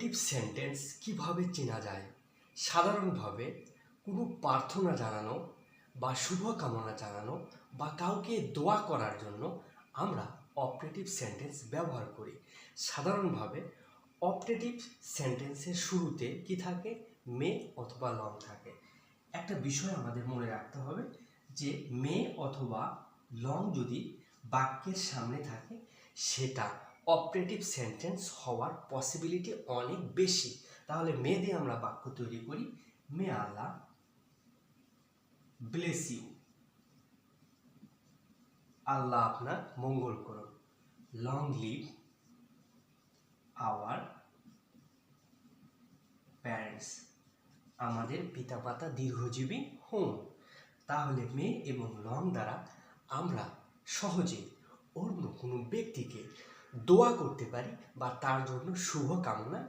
Operative sentence কিভাবে চেনা যায়? সাধারণভাবে কোনো প্রার্থনা জানানো বা শুভকামনা জানানো বা কাউকে দোয়া করার জন্য আমরা অপারেটিভ সেন্টেন্স ব্যবহার করি। সাধারণভাবে অপারেটিভ সেন্টেন্সের শুরুতে কি থাকে? মে অথবা লং থাকে। একটা বিষয় আমাদের মনে রাখতে হবে যে মে অথবা লং যদি বাক্যের সামনে থাকে সেটা অপারেটিভ সেন্টেন্স হওয়ার পসিবিলিটি অনেক বেশি। তাহলে মে দিয়ে আমরা বাক্য তৈরি করি, মে আল্লাহ ব্লেস ইউ, আল্লাহ আপনার মঙ্গল করুন। লং লিভ আওয়ার প্যারেন্টস, আমাদের পিতামাতা দীর্ঘজীবী হোন। তাহলে মে এবং লং দ্বারা আমরা সহজে অন্য কোনো ব্যক্তিকে দোয়া করতে পারি বা তার জন্য শুভ কামনা